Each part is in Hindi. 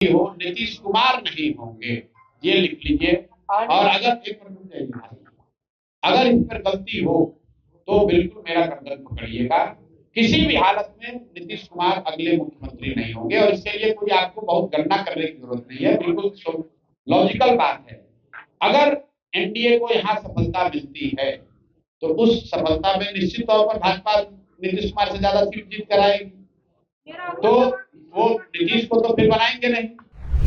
हो, नीतीश कुमार नहीं होंगे, ये लिख लीजिए। और अगर इस पर गलती हो तो बिल्कुल मेरा गर्दन पकड़िएगा। किसी भी हालत में नीतीश कुमार अगले मुख्यमंत्री नहीं होंगे, और इसके लिए कोई आपको बहुत गणना करने की जरूरत नहीं है, बिल्कुल लॉजिकल बात है। अगर एनडीए को यहाँ सफलता मिलती है तो उस सफलता में निश्चित तौर पर भाजपा नीतीश कुमार से ज्यादा सीट जीत कराएगी, तो वो नीतीश को तो फिर बनाएंगे नहीं।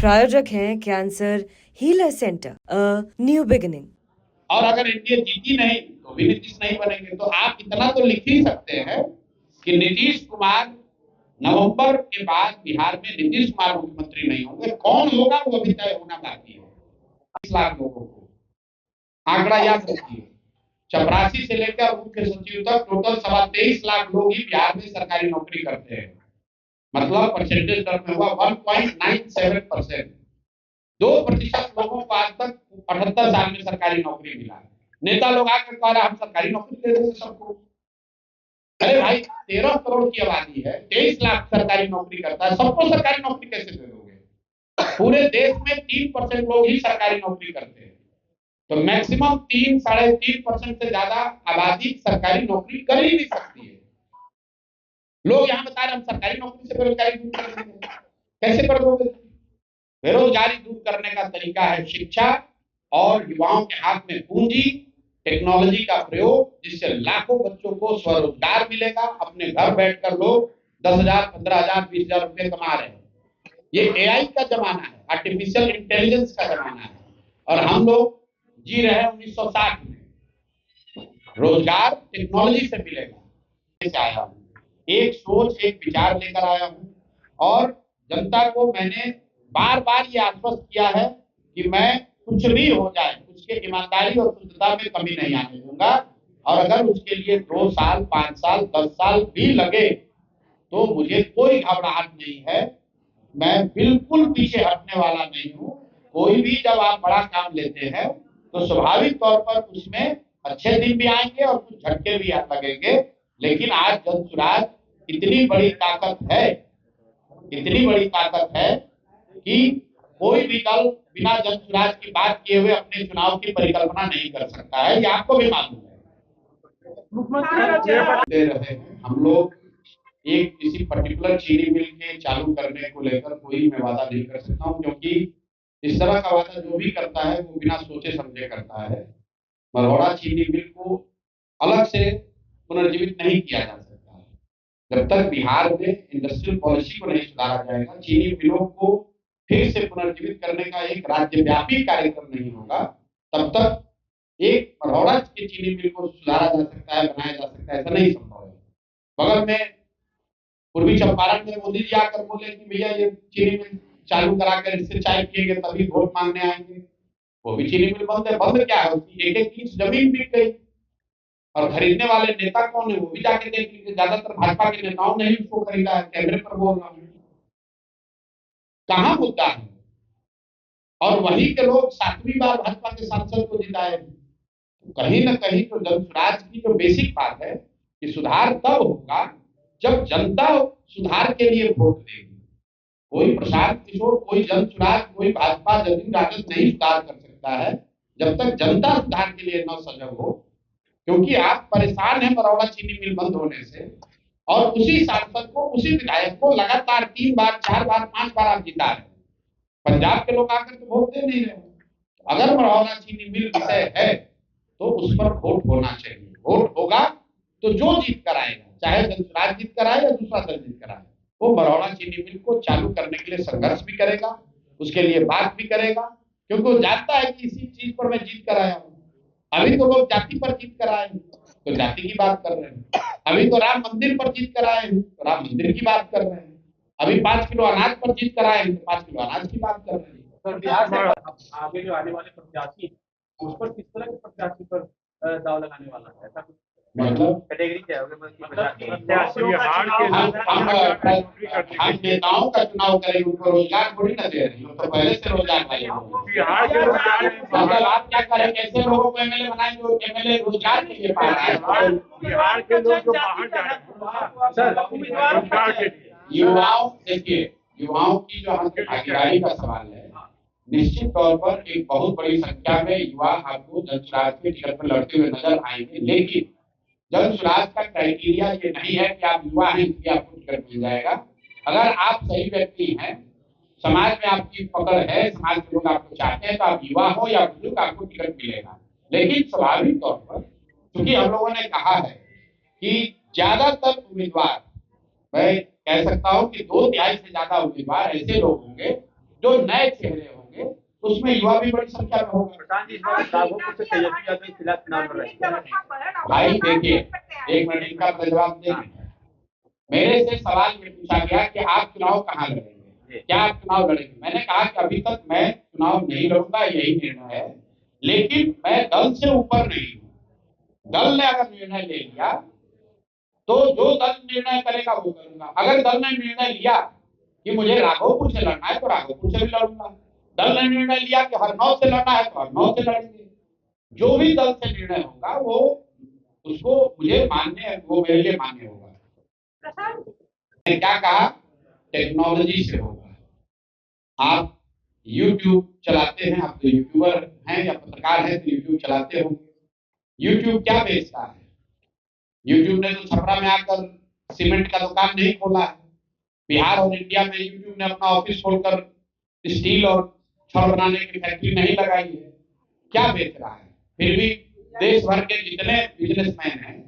प्रायोजक हैं cancer healer centre, a new beginning. और अगर एनडीए जीती नहीं तो भी नीतीश नहीं बनेंगे। तो आप इतना तो लिख ही सकते हैं कि नीतीश कुमार नवंबर के बाद बिहार में नीतीश कुमार मुख्यमंत्री नहीं होंगे। कौन होगा वो अभी तय होना बाकी है। 20 लाख लोगों को आंकड़ा याद रखिए, चपरासी से लेकर मुख्य सचिव तक टोटल 23.25 लाख लोग ही बिहार में सरकारी नौकरी करते हैं। मतलब परसेंटेज टर्म में हुआ 1.97%। 2% लोगों को आज तक 78 साल में सरकारी नौकरी मिला है। नेता लोग आकर कह रहे हम सरकारी नौकरी दे देंगे सबको। अरे भाई 13 करोड़ की आबादी है, 23 लाख सरकारी नौकरी करता है, सबको सरकारी नौकरी कैसे दे दोगे? पूरे देश में 3% लोग ही सरकारी नौकरी करते हैं, तो मैक्सिमम 3-3.5% से ज्यादा आबादी सरकारी नौकरी कर ही नहीं सकती है। लोग यहाँ बता रहे हम सरकारी नौकरी से बेरोजगारी दूर कर देंगे, कैसे कर दोगे? बेरोजगारी दूर करने का तरीका है शिक्षा और युवाओं के हाथ में पूंजी, टेक्नोलॉजी का प्रयोग, जिससे लाखों बच्चों को स्वरोजगार मिलेगा। अपने घर बैठकर लोग 10,000, 15,000, 20,000 रुपए कमा रहे हैं। ये एआई का जमाना है, आर्टिफिशियल इंटेलिजेंस का जमाना है, और हम लोग जी रहे हैं 1960 में। रोजगार टेक्नोलॉजी से मिलेगा। आया हूँ एक सोच, एक विचार लेकर आया हूँ, और जनता को मैंने बार बार ये आश्वस्त किया है कि मैं कुछ भी हो जाए उसके ईमानदारी और शुद्धता में कमी नहीं आने दूंगा। और अगर उसके लिए 2 साल, 5 साल, 10 साल भी लगे तो मुझे कोई घबराहट नहीं है। मैं बिल्कुल पीछे हटने वाला नहीं हूँ। कोई भी जब आप बड़ा काम लेते हैं तो स्वाभाविक तौर पर उसमें अच्छे दिन भी आएंगे और कुछ झटके भी लगेंगे। लेकिन आज जनसुराज इतनी बड़ी ताकत है, इतनी बड़ी ताकत है कि कोई भी दल बिना जनसुराज की बात किए हुए अपने चुनाव की परिकल्पना नहीं कर सकता है। ये आपको भी मालूम है। दे रहे हैं हम लोग एक किसी पर्टिकुलर चीनी मिल के चालू करने को लेकर कोई मैं वादा नहीं कर सकता हूँ, क्योंकि इस तरह का वादा जो भी करता है वो बिना सोचे समझे करता है। मरौड़ा चीनी मिल को अलग से पुनर्जीवित नहीं किया जा सकता है। जब तक बिहार में इंडस्ट्रियल पॉलिसी को नहीं सुधारा जाएगा, चीनी मिलों को फिर से पुनर्जीवित करने का एक राज्यव्यापी कार्यक्रम नहीं होगा, तब तक एक मरौड़ा की चीनी मिल को सुधारा जा सकता है, बनाया जा सकता है, ऐसा नहीं संभव है। बगल में पूर्वी चंपारण में मोदी जी आकर बोले कि भैया ये चीनी मिल चालू कराकर इससे चाय पिएंगे तभी वोट मांगने आएंगे। वो भी चीनी मिल बंद है। बंद क्या है? उसकी एक इंच जमीन बिक गई, और खरीदने वाले नेता कौन है वो भी जाके देख लीजिए। ज्यादातर भाजपा के नेताओं ने ही उसको खरीदा है। कैमरे पर बोल रहा हूँ, कहाँ मुद्दा है? और वही के लोग 7वीं बार भाजपा के सांसद को जिताए। कहीं ना कहीं तो जनसुराज की जो बेसिक बात है कि सुधार तब होगा जब जनता सुधार के लिए वोट देगी। कोई प्रशांत किशोर, कोई जनसुराज, कोई भाजपा, जदयू, राजद नहीं सुधार कर सकता है जब तक जनता सुधार के लिए न सजग हो। क्योंकि आप परेशान हैं मरौड़ा चीनी मिल बंद होने से, और उसी सांसद को, उसी विधायक को लगातार 3 बार, 4 बार, 5 बार आप जिता रहे। पंजाब के लोग आकर तो वोट दे नहीं रहे। अगर मरौड़ा चीनी मिल विषय है तो उस पर वोट होना चाहिए। वोट होगा तो जो जीत कर आएगा, चाहे जनसुराज जीत कर आए या दूसरा दल जीत कर आए, वो मरौड़ा चीनी मिल को चालू करने के लिए संघर्ष भी करेगा, उसके लिए बात भी करेगा, क्योंकि वो जानता है कि इसी चीज पर मैं जीत कर आया हूँ। अभी तो लोग जाति पर जीत कर आए हैं तो जाति की बात कर रहे हैं। अभी तो राम मंदिर पर जीत कर आए हैं तो राम मंदिर की बात कर रहे हैं। अभी 5 किलो अनाज पर जीत कर आए हैं तो 5 किलो अनाज की बात कर रहे हैं। सर, बिहार से आगे जो आने वाले प्रत्याशी उस पर किस तरह के प्रत्याशी पर दाव लगाने वाला है? ऐसा कुछ मतलब कैटेगरी क्या है? हम नेताओं का चुनाव करेंगे, उनको रोजगार थोड़ी ना दे रहे हैं। तो पहले से रोजगार वाले बिहार के लोग मतलब आप क्या करें, कैसे लोगों को एमएलए बनाएंगे जो एमएलए रोजगार के लिए पा रहा है। बिहार के लोग जो बाहर जा रहे हैं सर रोजगार के लिए, युवाओं, देखिए युवाओं की जो हमसे भागीदारी का सवाल है, निश्चित तौर पर एक बहुत बड़ी संख्या में युवा आपको जन स्वराज के टिकट पर लड़ते हुए नजर आएंगे, लेकिन जन स्वराज का क्राइटेरिया ये नहीं है कि आप युवा हैं इसलिए आपको टिकट मिल जाएगा। अगर आप सही व्यक्ति हैं, समाज में आपकी पकड़ है, समाज के लोग आपको चाहते हैं, तो आप युवा हो या बुजुर्ग आपको टिकट मिलेगा। लेकिन स्वाभाविक तौर पर क्योंकि हम लोगों ने कहा है कि ज्यादातर उम्मीदवार, मैं कह सकता हूं कि 2/3 से ज्यादा उम्मीदवार ऐसे लोग होंगे जो नए चेहरे होंगे, उसमें युवा भी बड़ी संख्या में होंगे। प्रधान जी, इस बार राघोपुर से तेजस्वी यादव के खिलाफ चुनाव लड़ रहे हैं। भाई देखिए, एक मिनट इनका जवाब देंगे। मेरे से सवाल ये पूछा गया कि आप चुनाव कहाँ लड़ेंगे, क्या आप चुनाव लड़ेंगे? मैंने कहा कि अभी तक मैं चुनाव नहीं लड़ूंगा, यही निर्णय है, लेकिन मैं दल से ऊपर नहीं हूँ। दल ने अगर निर्णय ले लिया तो जो दल निर्णय करेगा वो करूंगा। अगर दल ने निर्णय लिया कि मुझे राघोपुर से लड़ना है तो राघोपुर से भी लड़ूंगा। दल ने निर्णय लिया कि हरनौत से लड़ना है तो हरनौत से लड़ेंगे। जो भी दल से निर्णय होगा वो उसको मुझे मान्य, वो मेरे लिए मान्य होगा। मैंने क्या कहा? टेक्नोलॉजी से होगा। आप YouTube चलाते हैं, आप तो यूट्यूबर हैं या पत्रकार हैं तो YouTube चलाते हो। YouTube क्या बेचता है? YouTube ने तो छपरा में आकर सीमेंट का दुकान नहीं खोला है। बिहार और इंडिया में YouTube ने अपना ऑफिस खोलकर स्टील और छड़ बनाने की फैक्ट्री नहीं लगाई है। क्या बेच रहा है? फिर भी देश भर के जितने बिजनेसमैन हैं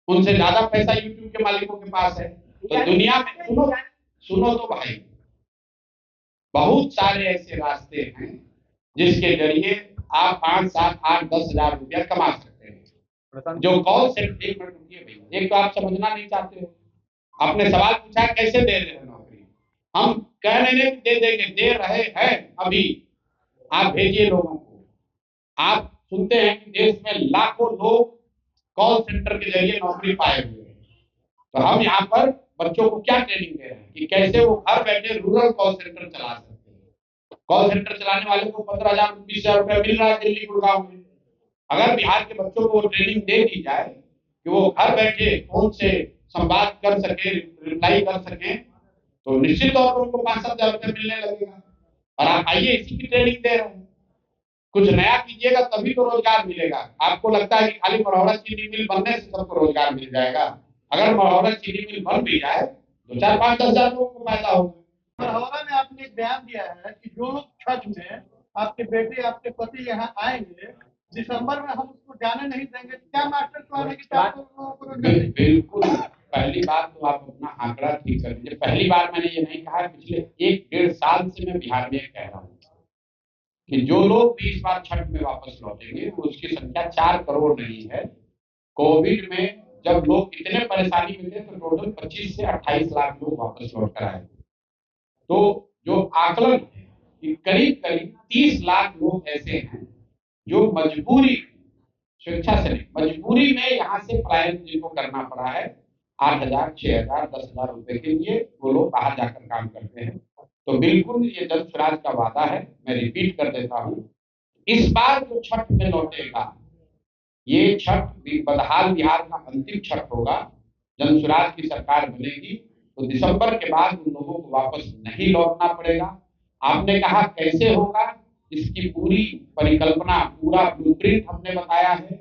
उनसे ज्यादा पैसा YouTube के मालिकों के पास है। तो दुनिया में सुनो तो भाई, बहुत सारे ऐसे रास्ते हैं जिसके जरिए आप 5, 7, 8, 10 हजार रुपया कमा सकते हैं। जो कॉल सेंटर, एक मिनट रुकिए भैया, एक तो आप समझना नहीं चाहते हो। आपने सवाल पूछा कैसे दे रहे हैं नौकरी, हम कह रहे हैं दे देंगे, दे रहे हैं अभी। आप भेजिए लोगों को। आप सुनते हैं कि देश में लाखों लोग कॉल सेंटर के जरिए नौकरी पाए हुए हैं। तो हम यहाँ पर बच्चों को क्या ट्रेनिंग दे रहे हैं कि कैसे वो घर बैठे रूरल कॉल सेंटर चला सकते हैं। कॉल सेंटर चलाने वाले को 15,000, 20,000 रुपया मिल रहा है दिल्ली, गुड़गांव में। अगर बिहार के बच्चों को ट्रेनिंग दे दी जाए कि वो घर बैठे फोन से संवाद कर सके, रिप्लाई कर सके, तो निश्चित तौर पर उनको 5-7 हजार रुपये मिलने लगेगा। और आप आइए, इसी की ट्रेनिंग दे रहे हैं। कुछ नया कीजिएगा तभी तो रोजगार मिलेगा। आपको लगता है कि खाली मरौड़ा चीनी मिल बनने से सबको रोजगार मिल जाएगा? अगर मरौड़ा चीनी मिल बन भी जाए तो 4-5-10 हजार लोगों को फायदा होगा। मरौड़ा में आपने एक बयान दिया है कि जो लोग छठ में आपके बेटे, आपके पति यहाँ आएंगे, दिसंबर में हम उसको जाने नहीं देंगे। क्या मास्टर प्लान है कि बिल्कुल। पहली बात तो आप अपना आंकड़ा ठीक कर लीजिए। पहली बार मैंने ये नहीं कहा, पिछले 1-1.5 साल से मैं बिहार में कह रहा हूँ कि जो लोग भी इस बार छठ में वापस लौटेंगे उसकी संख्या 4 करोड़ नहीं है। कोविड में जब लोग इतने परेशानी में थे तो टोटल 25 से 28 लाख लोग वापस लौट कर आए। तो जो आकलन है कि करीब करीब 30 लाख लोग ऐसे हैं जो मजबूरी, स्वेच्छा से नहीं, मजबूरी में यहाँ से पलायन जिनको करना पड़ा है। 8,000, 6,000, 10,000 रुपए के लिए वो लोग बाहर जाकर काम करते हैं। तो बिल्कुल ये जन स्वराज का वादा है। मैं रिपीट कर देता हूँ, इस बार जो छठ में लौटेगा, ये छठ बदहाल बिहार का अंतिम छठ होगा। जन स्वराज की सरकार बनेगी तो दिसंबर के बाद उन लोगों को वापस नहीं लौटना पड़ेगा। आपने कहा कैसे होगा, इसकी पूरी परिकल्पना, पूरा ब्लूप्रिंट हमने बताया है।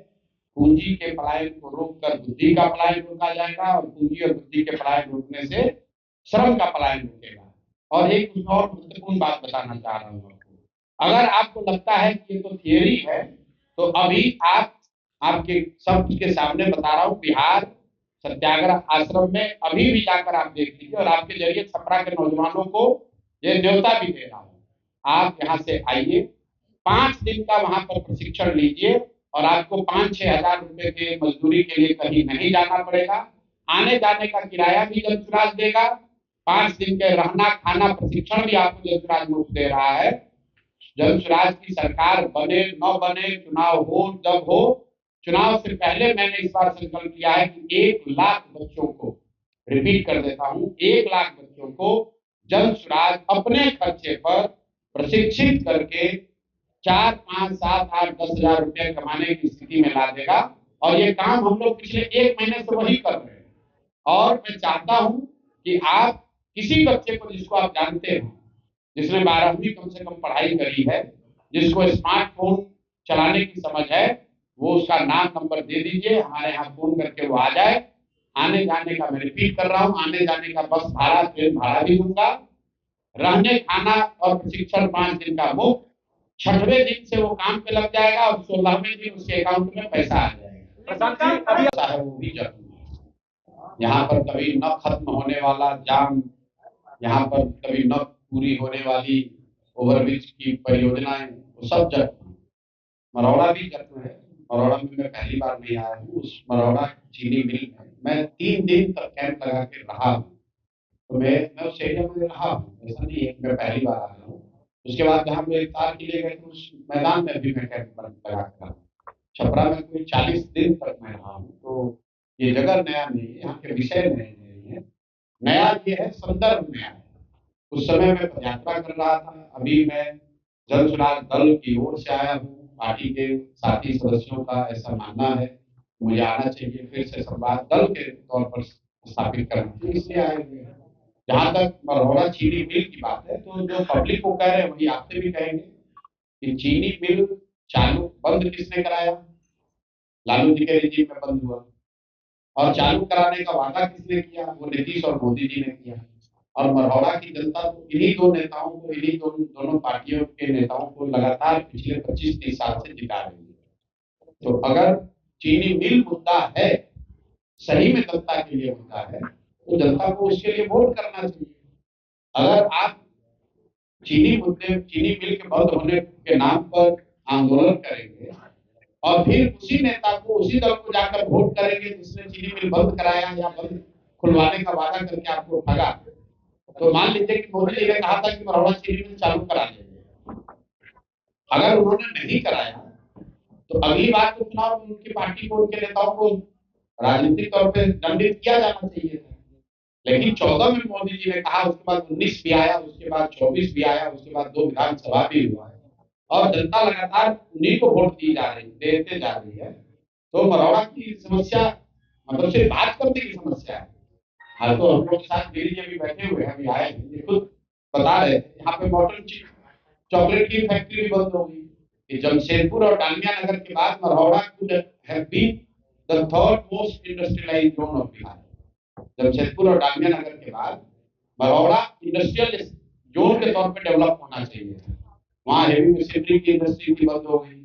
पूंजी के पलायन को रोककर बुद्धि का पलायन रोका जाएगा और पूंजी और बुद्धि के पलायन रोकने से श्रम का पलायन रुकेगा। और एक और महत्वपूर्ण बात बताना चाह रहा हूँ आपको। अगर आपको लगता है कि ये तो थियरी है, तो अभी आपके सबके सामने बता रहा हूँ, बिहार सत्याग्रह आश्रम में अभी भी जाकर आप देख लीजिए। और आपके जरिए छपरा के नौजवानों को ये न्योता भी दे रहा हूँ, आप यहाँ से आइए, 5 दिन का वहां पर प्रशिक्षण लीजिए और आपको 5-6 हजार रुपए के मजदूरी के लिए कहीं नहीं जाना पड़ेगा। आने जाने का किराया भी जन स्वराज देगा। 5 दिन के रहना खाना प्रशिक्षण भी आपको जन स्वराज मुफ्त दे रहा है। जन स्वराज की सरकार बने न बने, चुनाव हो जब हो, चुनाव से पहले मैंने इस बार संकल्प किया है कि 1 लाख बच्चों को, रिपीट कर देता हूँ, 1 लाख बच्चों को जन स्वराज अपने खर्चे पर प्रशिक्षित करके 4, 5, 7, 8, 10 हजार रुपया कमाने की स्थिति में ला देगा। और ये काम हम लोग पिछले 1 महीने से वही कर रहे हैं। और मैं चाहता हूं कि आप किसी बच्चे को जिसको आप जानते हैं, जिसने 12वीं कम से कम पढ़ाई करी है, जिसको स्मार्टफोन चलाने की समझ है, वो उसका नाम नंबर दे दीजिए, हमारे यहाँ फोन करके वो आ जाए। आने जाने का मैं रिपीट कर रहा हूँ, आने जाने का बस भाड़ा, ट्रेन भाड़ा भी दूंगा, रहने खाना और प्रशिक्षण 5 दिन का मुफ्त। 6वें दिन से वो काम पे लग जाएगा और 16वें दिन उसके अकाउंट में पैसा आ जाएगा। प्रशांत जी, अभी ऐसा है वो भी जरूरी है। यहाँ पर कभी न खत्म होने वाला जाम, यहाँ पर कभी न पूरी होने वाली ओवरब्रिज की परियोजनाएं, वो सब जख्म है। मरौड़ा भी जख्म है। मरौड़ा में मैं पहली बार नहीं आया हूँ। उस मरौड़ा चीनी मिल में मैं 3 दिन तक कैंप लगा के रहा हूँ। तो मैं उस एरिया में रहा हूँ, ऐसा नहीं है कि मैं पहली बार आया हूँ। उसके बाद जहाँ हम इफ्तार के लिए गए थे, उस मैदान में भी मैं कैंप लगा कर रहा हूँ। छपरा में कोई 40 दिन तक मैं रहा हूँ। तो ये जगह नया नहीं है, यहाँ के विषय नए नहीं है। नया ये है, संदर्भ नया है। उस समय मैं पदयात्रा कर रहा था, अभी मैं जन सुराग दल की ओर से आया हूँ। पार्टी के साथी सदस्यों का ऐसा मानना है, मुझे आना चाहिए, फिर से संवाद दल के तौर पर स्थापित करना चाहिए, इसलिए आए हुए हैं। जहाँ तक मरौड़ा चीनी मिल की बात है, तो जो पब्लिक को कह रहे हैं वही आपसे भी कहेंगे कि चीनी मिल चालू बंद किसने कराया? लालू जी के रिजीम में बंद हुआ। और चालू कराने का वादा किसने किया? वो नीतीश और मोदी जी ने किया। और मरौड़ा की जनता तो इन्हीं दो नेताओं को, इन्हीं दोनों पार्टियों के नेताओं को लगातार पिछले 25-30 साल से जिता रही है। तो अगर चीनी मिल मुद्दा है, सही में जनता के लिए मुद्दा है, तो जनता को उसके लिए वोट करना चाहिए। अगर आप चीनी मिल के बंद होने के नाम पर आंदोलन करेंगे और फिर उसी नेता को, उसी दल को जाकर वोट करेंगे जिसने चीनी मिल बंद कराया या बंद खुलवाने का वादा करके आपको ठगा, तो मान लीजिए कि मोदी जी ने कहा था कि मरौड़ा चीनी मिल चालू करा देंगे। अगर उन्होंने नहीं कराया तो अगली बार तो चुनाव में उनकी पार्टी को, उनके नेताओं को राजनीतिक तौर पर दंडित किया जाना चाहिए था। लेकिन 14 में मोदी जी ने कहा, उसके बाद 19 भी आया, उसके बाद 24 भी आया, उसके बाद 2 विधानसभा भी हुआ है और जनता लगातार उन्हीं को वोट देते जा रही है। तो मरौड़ा की समस्या मतलब सिर्फ बात करने की समस्या है। हाँ, तो हम लोग के साथ मेरी जी अभी बैठे हुए हैं, अभी आए हैं, ये खुद बता रहे थे यहाँ पे मॉडर्न चॉकलेट की फैक्ट्री भी बंद हो गई। जमशेदपुर और डालमिया नगर के बाद मरौड़ा could have been the third most industrialized zone of Bihar. Jamshedpur और डालमिया नगर के बाद मरौड़ा इंडस्ट्रियल जोन के तौर पे डेवलप होना चाहिए था। वहाँ हेवी मशीनरी की इंडस्ट्री भी बंद हो गई,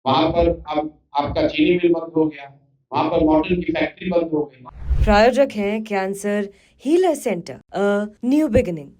वहाँ पर अब आपका चीनी मिल बंद हो गया, वहाँ पर मॉडल की फैक्ट्री बंद हो गई। प्रायोजक हैं cancer healer centre, a new beginning.